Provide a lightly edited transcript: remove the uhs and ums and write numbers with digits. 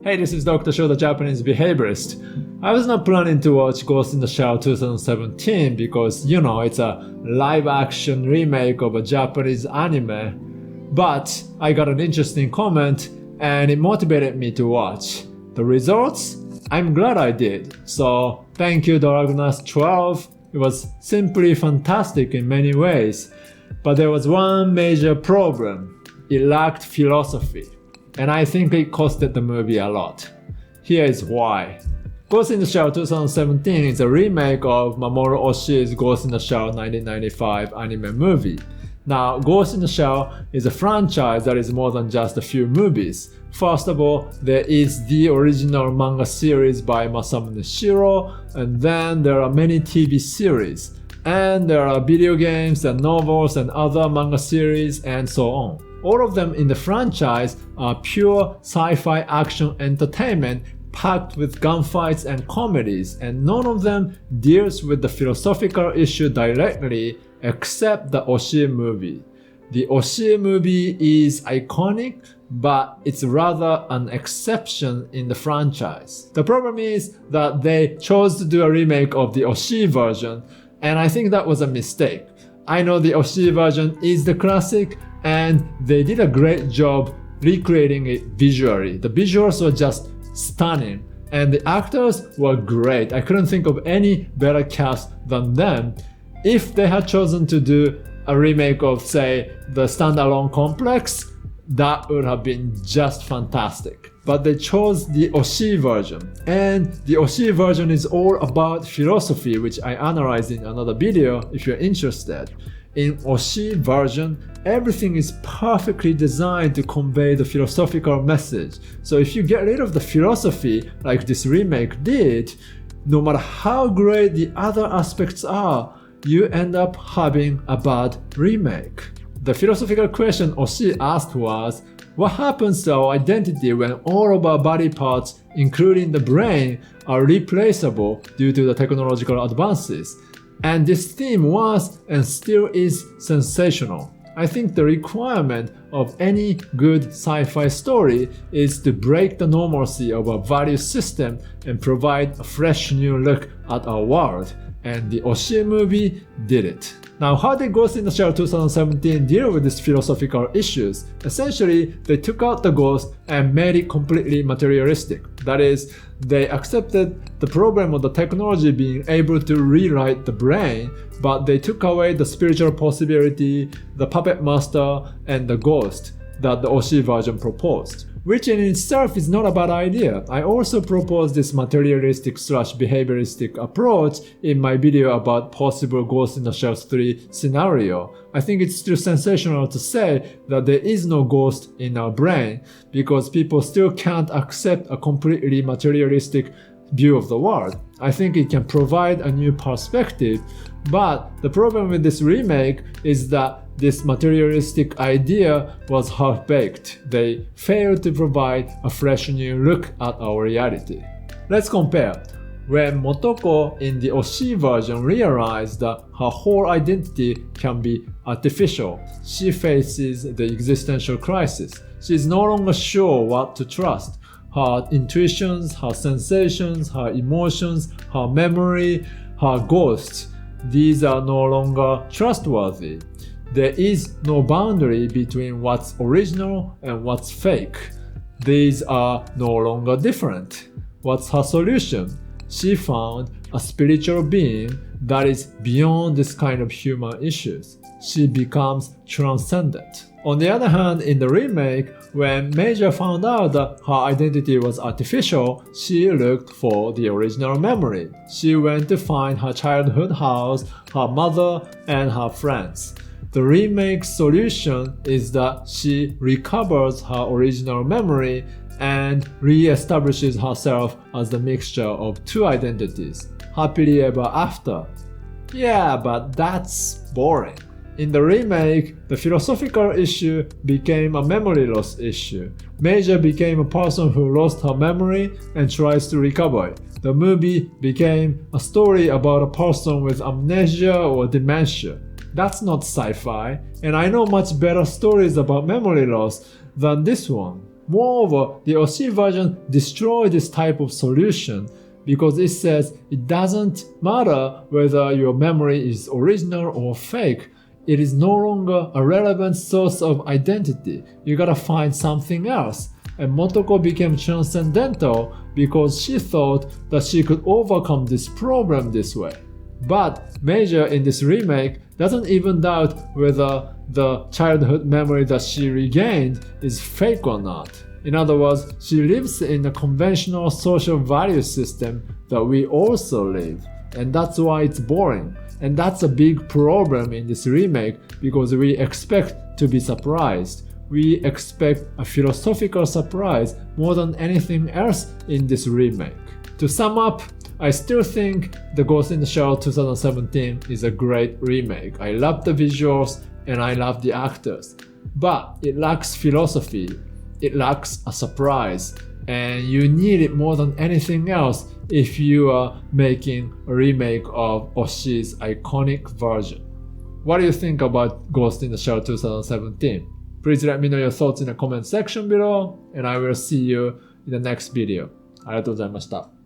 Hey, this is Dr. Sho, the Japanese behaviorist. I was not planning to watch Ghost in the Shell 2017 because, it's a live-action remake of a Japanese anime. But I got an interesting comment and it motivated me to watch. The results? I'm glad I did. So, thank you Dragonus12. It was simply fantastic in many ways. But there was one major problem. It lacked philosophy. And I think it costed the movie a lot. Here is why. Ghost in the Shell 2017 is a remake of Mamoru Oshii's Ghost in the Shell 1995 anime movie. Now, Ghost in the Shell is a franchise that is more than just a few movies. First of all, there is the original manga series by Masamune Shirow, and then there are many TV series. And there are video games and novels and other manga series and so on. All of them in the franchise are pure sci-fi action entertainment packed with gunfights and comedies, and none of them deals with the philosophical issue directly except the Oshii movie. The Oshii movie is iconic, but it's rather an exception in the franchise. The problem is that they chose to do a remake of the Oshii version, and I think that was a mistake. I know the Oshii version is the classic, and they did a great job recreating it visually. The visuals were just stunning, and the actors were great. I couldn't think of any better cast than them. If they had chosen to do a remake of, say, the standalone complex, that would have been just fantastic. But they chose the Oshii version, and the Oshii version is all about philosophy, which I analyzed in another video if you're interested. In Oshii version, everything is perfectly designed to convey the philosophical message. So if you get rid of the philosophy like this remake did, no matter how great the other aspects are, you end up having a bad remake. The philosophical question Oshii asked was, what happens to our identity when all of our body parts, including the brain, are replaceable due to the technological advances? And this theme was and still is sensational. I think the requirement of any good sci-fi story is to break the normalcy of our value system and provide a fresh new look at our world. And the Oshii movie did it. Now, how did Ghost in the Shell 2017 deal with these philosophical issues? Essentially, they took out the ghost and made it completely materialistic. That is, they accepted the problem of the technology being able to rewrite the brain, but they took away the spiritual possibility, the puppet master, and the ghost that the Oshii version proposed. Which in itself is not a bad idea. I also proposed this materialistic/behavioristic approach in my video about possible Ghost in the Shell 3 scenario. I think it's still sensational to say that there is no ghost in our brain because people still can't accept a completely materialistic view of the world. I think it can provide a new perspective, but the problem with this remake is that this materialistic idea was half-baked. They failed to provide a fresh new look at our reality. Let's compare. When Motoko in the Oshii version realized that her whole identity can be artificial, she faces the existential crisis. She is no longer sure what to trust. Her intuitions, her sensations, her emotions, her memory, her ghosts, these are no longer trustworthy. There is no boundary between what's original and what's fake. These are no longer different. What's her solution? She found a spiritual being that is beyond this kind of human issues. She becomes transcendent. On the other hand, in the remake, when Major found out that her identity was artificial, she looked for the original memory. She went to find her childhood house, her mother, and her friends. The remake's solution is that she recovers her original memory and re-establishes herself as the mixture of two identities, happily ever after. Yeah, but that's boring. In the remake, the philosophical issue became a memory loss issue. Major became a person who lost her memory and tries to recover it. The movie became a story about a person with amnesia or dementia. That's not sci-fi, and I know much better stories about memory loss than this one. Moreover, the Oshii version destroyed this type of solution because it says it doesn't matter whether your memory is original or fake. It is no longer a relevant source of identity. You gotta find something else. And Motoko became transcendental because she thought that she could overcome this problem this way. But Major in this remake doesn't even doubt whether the childhood memory that she regained is fake or not. In other words, she lives in a conventional social value system that we also live, and that's why it's boring. And that's a big problem in this remake because we expect to be surprised. We expect a philosophical surprise more than anything else in this remake. To sum up, I still think The Ghost in the Shell 2017 is a great remake. I love the visuals and I love the actors. But it lacks philosophy, it lacks a surprise, and you need it more than anything else if you are making a remake of Oshii's iconic version. What do you think about Ghost in the Shell 2017? Please let me know your thoughts in the comment section below, and I will see you in the next video. ありがとうございました。